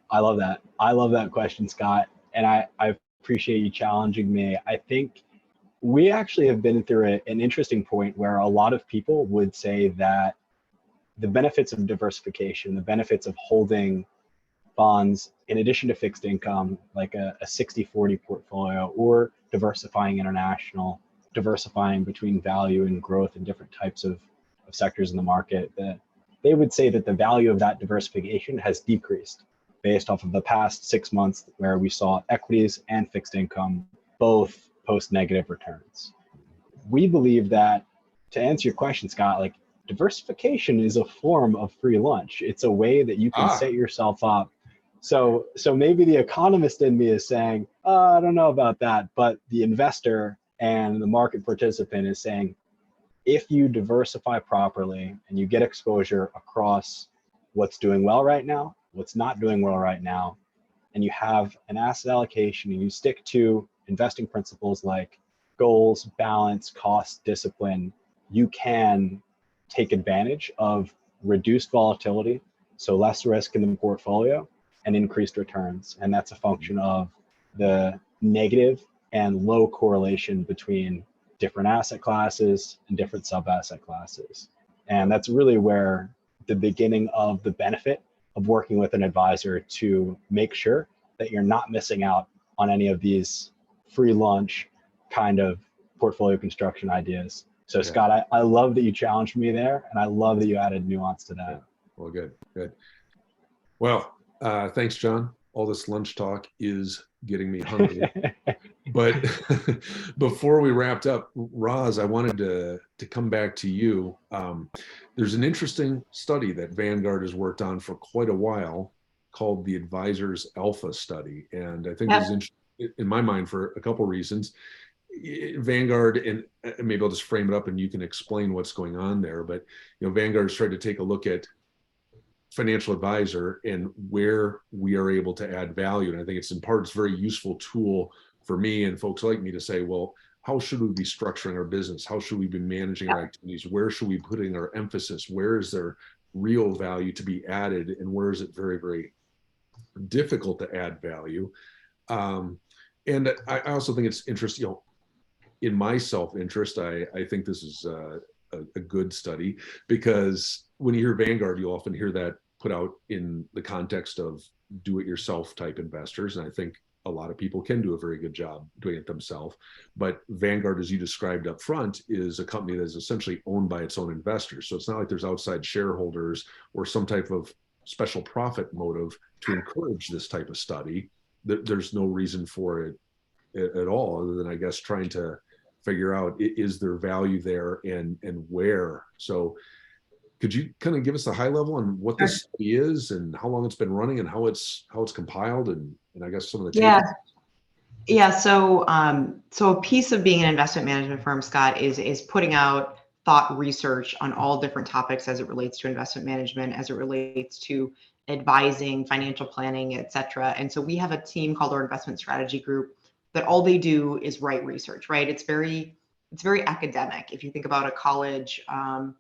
I love that. I love that question, Scott. And I appreciate you challenging me. I think we actually have been through an interesting point where a lot of people would say that the benefits of diversification, the benefits of holding bonds in addition to fixed income, like a 60-40 portfolio, or diversifying international, diversifying between value and growth in different types of sectors in the market, that they would say that the value of that diversification has decreased based off of the past 6 months, where we saw equities and fixed income both post negative returns. We believe that, to answer your question, Scott, like, diversification is a form of free lunch. It's a way that you can set yourself up. So maybe the economist in me is saying, I don't know about that, but the investor and the market participant is saying, if you diversify properly and you get exposure across what's doing well right now, what's not doing well right now, and you have an asset allocation and you stick to investing principles like goals, balance, cost, discipline, you can take advantage of reduced volatility, so less risk in the portfolio, and increased returns. And that's a function of the negative and low correlation between different asset classes and different sub-asset classes. And that's really where the beginning of the benefit of working with an advisor to make sure that you're not missing out on any of these free lunch kind of portfolio construction ideas. So Scott, I love that you challenged me there, and I love that you added nuance to that. Yeah. Well, good. Well, thanks, John. All this lunch talk is getting me hungry. But before we wrapped up, Roz, I wanted to come back to you. There's an interesting study that Vanguard has worked on for quite a while called the Advisors Alpha Study. And I think this is interesting in my mind for a couple reasons. Vanguard, and maybe I'll just frame it up and you can explain what's going on there. But Vanguard's tried to take a look at financial advisor and where we are able to add value. And I think it's a very useful tool for me and folks like me to say, well, how should we be structuring our business? How should we be managing our activities? Where should we be putting our emphasis? Where is there real value to be added? And where is it very, very difficult to add value? And I also think it's interesting, in my self-interest, I think this is a good study, because when you hear Vanguard, you often hear that put out in the context of do-it-yourself type investors. And I think a lot of people can do a very good job doing it themselves. But Vanguard, as you described up front, is a company that is essentially owned by its own investors. So it's not like there's outside shareholders or some type of special profit motive to encourage this type of study. There's no reason for it at all, other than, I guess, trying to figure out, is there value there and where? So could you kind of give us a high level on what this study is and how long it's been running and how it's compiled and I guess some of the Yeah. So a piece of being an investment management firm, Scott, is putting out thought research on all different topics as it relates to investment management, as it relates to advising, financial planning, et cetera. And so we have a team called our investment strategy group that all they do is write research, right? It's very academic. If you think about a college and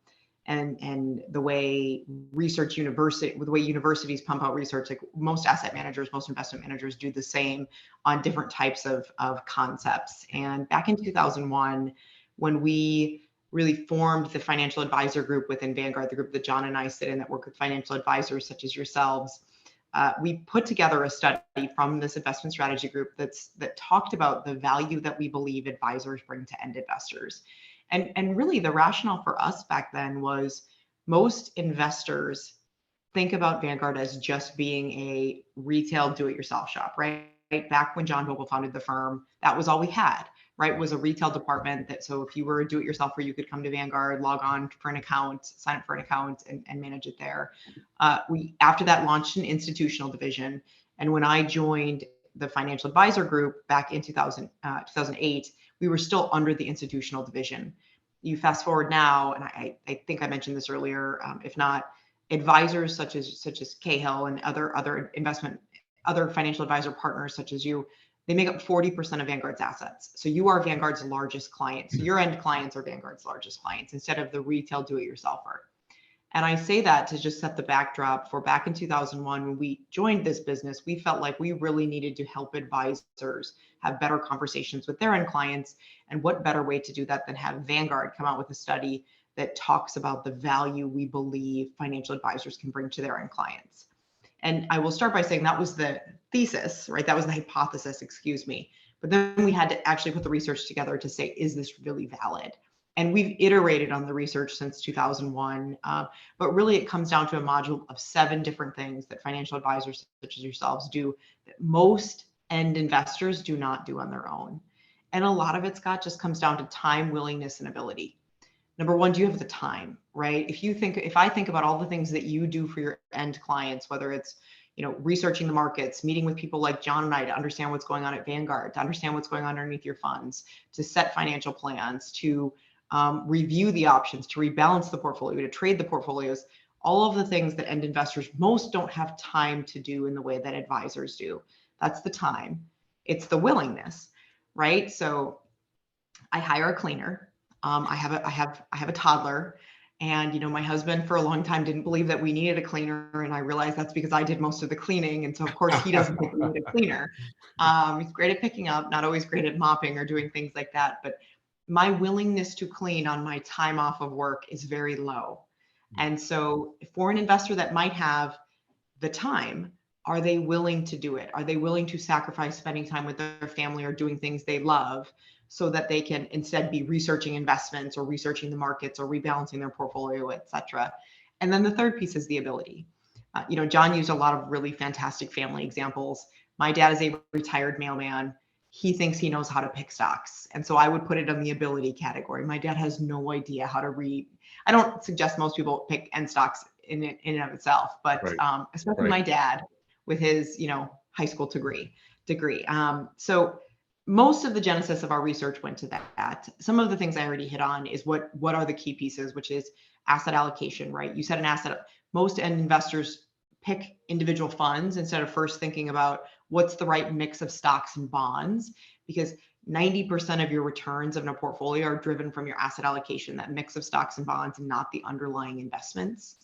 the way universities pump out research, like most asset managers, most investment managers do the same on different types of concepts. And back in 2001, when we really formed the financial advisor group within Vanguard, the group that John and I sit in that work with financial advisors such as yourselves, we put together a study from this investment strategy group that talked about the value that we believe advisors bring to end investors. And really the rationale for us back then was most investors think about Vanguard as just being a retail do-it-yourself shop, right? Back when John Vogel founded the firm, that was all we had, right? Was a retail department that, so if you were a do-it-yourselfer, you could come to Vanguard, log on for an account, sign up for an account and manage it there. We, after that, launched an institutional division. And when I joined the financial advisor group back in 2008, we were still under the institutional division. You fast forward now, and I think I mentioned this earlier, if not, advisors such as Cahill and other financial advisor partners such as you, they make up 40% of Vanguard's assets. So you are Vanguard's largest client. So your end clients are Vanguard's largest clients instead of the retail do-it-yourselfer. And I say that to just set the backdrop for back in 2001, when we joined this business, we felt like we really needed to help advisors have better conversations with their end clients. And what better way to do that than have Vanguard come out with a study that talks about the value we believe financial advisors can bring to their end clients. And I will start by saying that was the thesis, right? That was the hypothesis, excuse me. But then we had to actually put the research together to say, is this really valid? And we've iterated on the research since 2001, but really it comes down to a module of 7 different things that financial advisors such as yourselves do that most end investors do not do on their own. And a lot of it, Scott, just comes down to time, willingness, and ability. Number one, do you have the time, right? If I think about all the things that you do for your end clients, whether it's, researching the markets, meeting with people like John and I to understand what's going on at Vanguard, to understand what's going on underneath your funds, to set financial plans, to review the options, to rebalance the portfolio, to trade the portfolios, all of the things that end investors most don't have time to do in the way that advisors do. That's the time. It's the willingness, right? So I hire a cleaner. I have a toddler, and my husband for a long time didn't believe that we needed a cleaner, and I realized that's because I did most of the cleaning, and so of course he doesn't think we need a cleaner. He's great at picking up, not always great at mopping or doing things like that, but my willingness to clean on my time off of work is very low. And so for an investor that might have the time, are they willing to do it? Are they willing to sacrifice spending time with their family or doing things they love so that they can instead be researching investments or researching the markets or rebalancing their portfolio, et cetera? And then the third piece is the ability. John used a lot of really fantastic family examples. My dad is a retired mailman. He thinks he knows how to pick stocks. And so I would put it in the ability category. My dad has no idea how to read. I don't suggest most people pick end stocks in and of itself, but right. Especially right. My dad with his, high school degree. So most of the genesis of our research went to that. Some of the things I already hit on is what are the key pieces, which is asset allocation, right? You said an asset. Most end investors pick individual funds instead of first thinking about what's the right mix of stocks and bonds, because 90% of your returns in a portfolio are driven from your asset allocation, that mix of stocks and bonds, and not the underlying investments.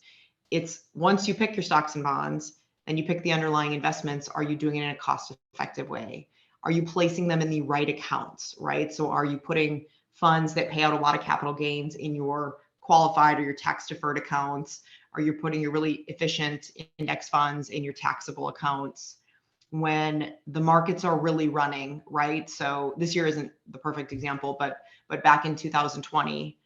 It's once you pick your stocks and bonds and you pick the underlying investments, are you doing it in a cost-effective way? Are you placing them in the right accounts, right? So are you putting funds that pay out a lot of capital gains in your qualified or your tax-deferred accounts? Are you putting your really efficient index funds in your taxable accounts when the markets are really running, right? So this year isn't the perfect example, but back in 2020,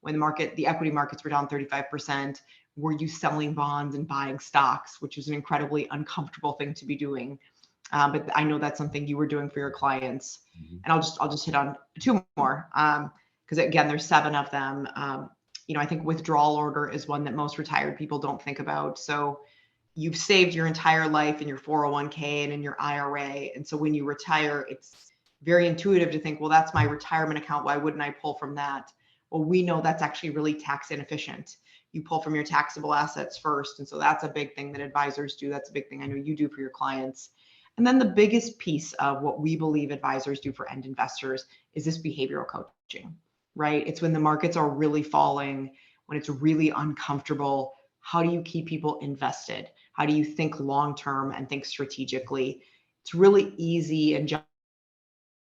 when the equity markets were down 35%, were you selling bonds and buying stocks, which is an incredibly uncomfortable thing to be doing? But I know that's something you were doing for your clients. Mm-hmm. And I'll just hit on 2 more, because again, there's 7 of them. I think withdrawal order is one that most retired people don't think about. So you've saved your entire life in your 401k and in your IRA. And so when you retire, it's very intuitive to think, well, that's my retirement account. Why wouldn't I pull from that? Well, we know that's actually really tax inefficient. You pull from your taxable assets first. And so that's a big thing that advisors do. That's a big thing I know you do for your clients. And then the biggest piece of what we believe advisors do for end investors is this behavioral coaching, right? It's when the markets are really falling, when it's really uncomfortable. How do you keep people invested? How do you think long-term and think strategically? It's really easy. And John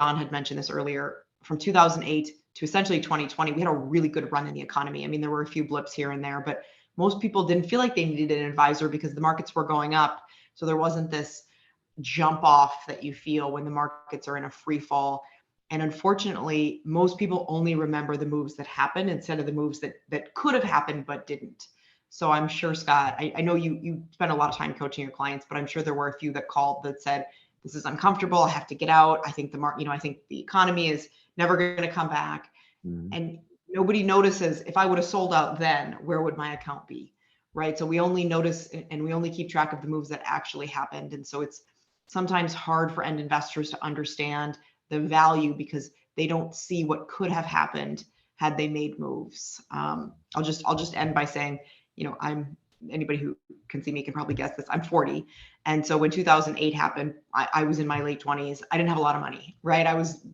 had mentioned this earlier, from 2008 to essentially 2020, we had a really good run in the economy. I mean, there were a few blips here and there, but most people didn't feel like they needed an advisor because the markets were going up. So there wasn't this jump off that you feel when the markets are in a free fall. And unfortunately, most people only remember the moves that happened instead of the moves that could have happened but didn't. So I'm sure, Scott, I know you spend a lot of time coaching your clients, but I'm sure there were a few that called that said, this is uncomfortable. I have to get out. I think I think the economy is never going to come back. Mhm. And nobody notices, if I would have sold out then, where would my account be? Right. So we only notice and we only keep track of the moves that actually happened. And so it's sometimes hard for end investors to understand the value because they don't see what could have happened had they made moves. I'll just end by saying, anybody who can see me can probably guess this. I'm 40. And so when 2008 happened, I was in my late 20s. I didn't have a lot of money, right? I was,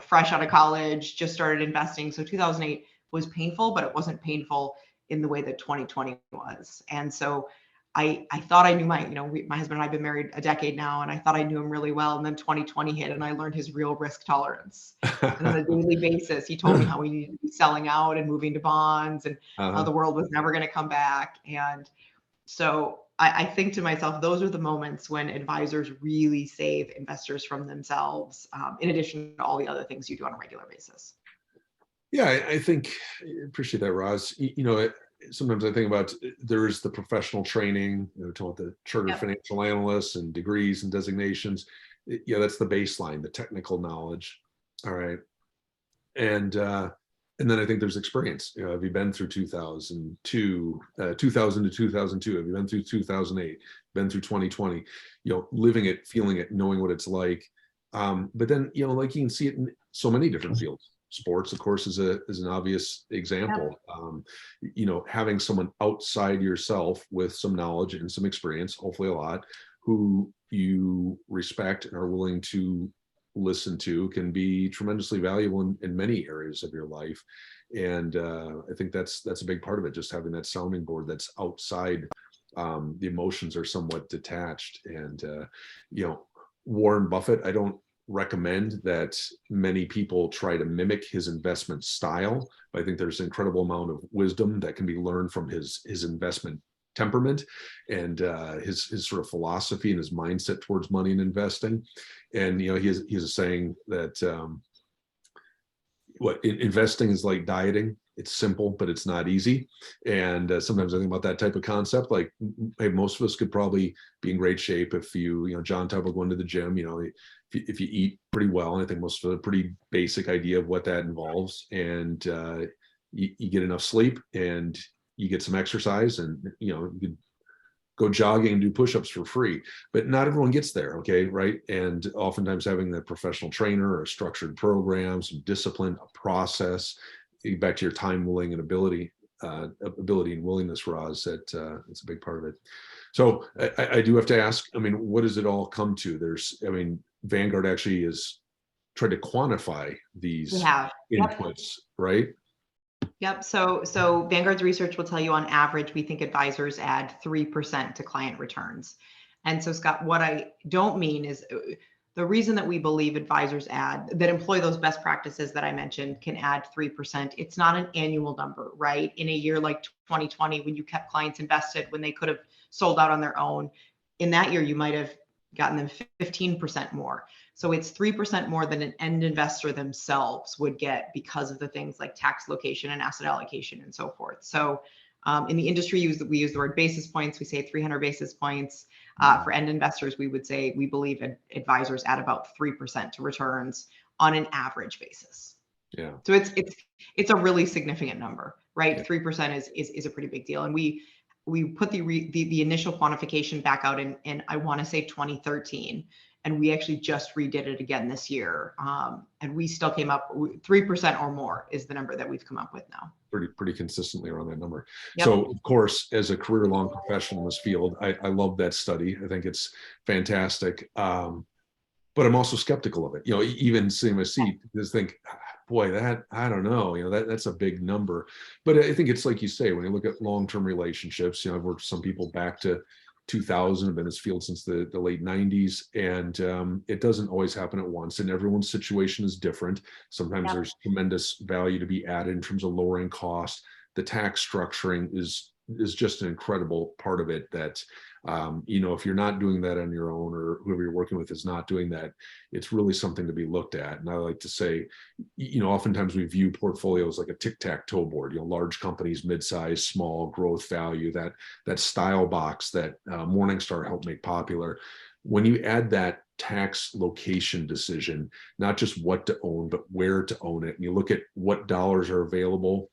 fresh out of college, just started investing. So 2008 was painful, but it wasn't painful in the way that 2020 was. And so I thought I knew my husband and I have been married a decade now, and I thought I knew him really well. And then 2020 hit, and I learned his real risk tolerance. And on a daily basis, he told me how we needed to be selling out and moving to bonds, and how the world was never going to come back. And so I think to myself, those are the moments when advisors really save investors from themselves, in addition to all the other things you do on a regular basis. Yeah, I think, I appreciate that, Roz. Sometimes I think about, there is the professional training, talking about the chartered Yep. financial analysts and degrees and designations. Yeah, that's the baseline, the technical knowledge. All right. And then I think there's experience. Have you been through 2002, 2000 to 2002? Have you been through 2008? Been through 2020? Living it, feeling it, knowing what it's like. But then, like you can see it in so many different fields. Sports, of course, is an obvious example. Having someone outside yourself with some knowledge and some experience, hopefully a lot, who you respect and are willing to listen to, can be tremendously valuable in many areas of your life. And I think that's a big part of it, just having that sounding board that's outside. The emotions are somewhat detached. And Warren Buffett, I don't recommend that many people try to mimic his investment style, but I think there's an incredible amount of wisdom that can be learned from his investment temperament and his sort of philosophy and his mindset towards money and investing. And he has a saying that investing is like dieting. It's simple, but it's not easy. And sometimes I think about that type of concept. Like, hey, most of us could probably be in great shape if John talked about going to the gym. If you eat pretty well, and I think most of us have a pretty basic idea of what that involves, and you get enough sleep and you get some exercise, and you could go jogging and do push-ups for free. But not everyone gets there, okay, right? And oftentimes having the professional trainer or a structured program, some discipline, a process, back to your time, willing, and ability and willingness, Roz, it's a big part of it. So I do have to ask, what does it all come to? Vanguard actually is trying to quantify these inputs, Yep. right? Yep. So Vanguard's research will tell you on average, we think advisors add 3% to client returns. And so, Scott, what I don't mean is the reason that we believe advisors that employ those best practices that I mentioned can add 3%. It's not an annual number, right? In a year like 2020, when you kept clients invested, when they could have sold out on their own, in that year, you might have gotten them 15% more. So it's 3% more than an end investor themselves would get because of the things like tax location and asset allocation and so forth. So in the industry, we use the word basis points. We say 300 basis points. For end investors, we would say we believe advisors add about 3% to returns on an average basis. Yeah. So it's a really significant number, right? Yeah. 3% is a pretty big deal. And we put the initial quantification back out in I want to say 2013. And we actually just redid it again this year. And we still came up 3% or more is the number that we've come up with now. Pretty consistently around that number. Yep. So of course, as a career-long professional in this field, I love that study. I think it's fantastic. But I'm also skeptical of it. Even sitting in my seat, just think, boy, that, I don't know, that's a big number. But I think it's like you say, when you look at long-term relationships, I've worked with some people back to 2000, I've been in this field since the late 90s, and it doesn't always happen at once, and everyone's situation is different. Sometimes There's tremendous value to be added in terms of lowering cost. The tax structuring is is just an incredible part of it that, you know, if you're not doing that on your own, or whoever you're working with is not doing that, it's really something to be looked at. And I like to say, you know, oftentimes we view portfolios like a tic-tac-toe board, you know, large companies, mid-size, small, growth value, that style box that Morningstar helped make popular. When you add that tax location decision, not just what to own, but where to own it, and you look at what dollars are available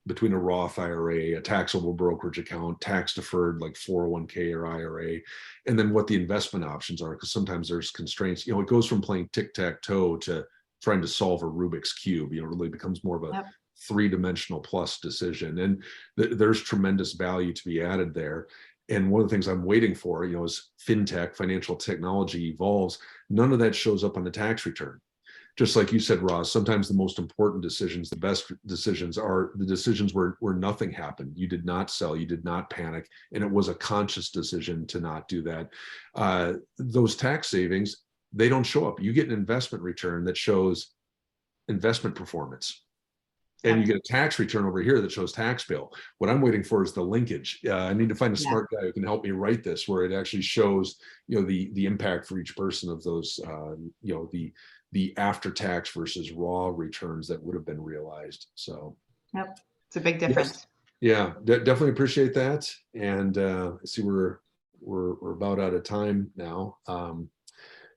between a Roth IRA, a taxable brokerage account, tax deferred like 401k or IRA, and then what the investment options are, because sometimes there's constraints. You know, it goes from playing tic-tac-toe to trying to solve a Rubik's Cube. You know, it really becomes more of a three-dimensional plus decision. And there's tremendous value to be added there. And one of the things I'm waiting for, you know, as fintech, financial technology evolves, none of that shows up on the tax return. Just like you said, Roz, sometimes the most important decisions, the best decisions are the decisions where nothing happened. You did not sell, you did not panic, and it was a conscious decision to not do that. Those tax savings, they don't show up. You get an investment return that shows investment performance. And you get a tax return over here that shows tax bill. What I'm waiting for is the linkage. I need to find a smart guy who can help me write this, where it actually shows, you know, the impact for each person of those, you know, the after tax versus raw returns that would have been realized. So, it's a big difference. Yes. Yeah, definitely appreciate that. And see, we're about out of time now.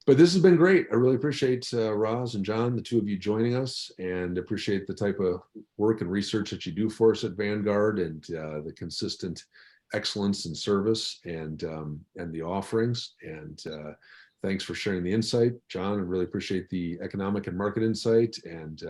But this has been great. I really appreciate Roz and John, the two of you joining us, and appreciate the type of work and research that you do for us at Vanguard, and the consistent excellence in service and the offerings. And thanks for sharing the insight, John. I really appreciate the economic and market insight. And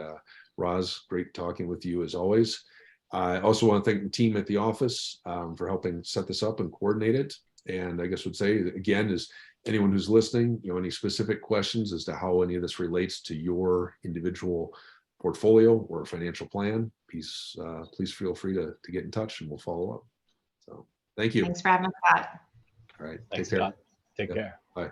Roz, great talking with you as always. I also want to thank the team at the office for helping set this up and coordinate it. And I guess would say again is, anyone who's listening, you know, any specific questions as to how any of this relates to your individual portfolio or financial plan, please feel free to get in touch and we'll follow up. So thank you. Thanks for having us, Scott. All right. Thanks, take care. Scott. Take care. Bye.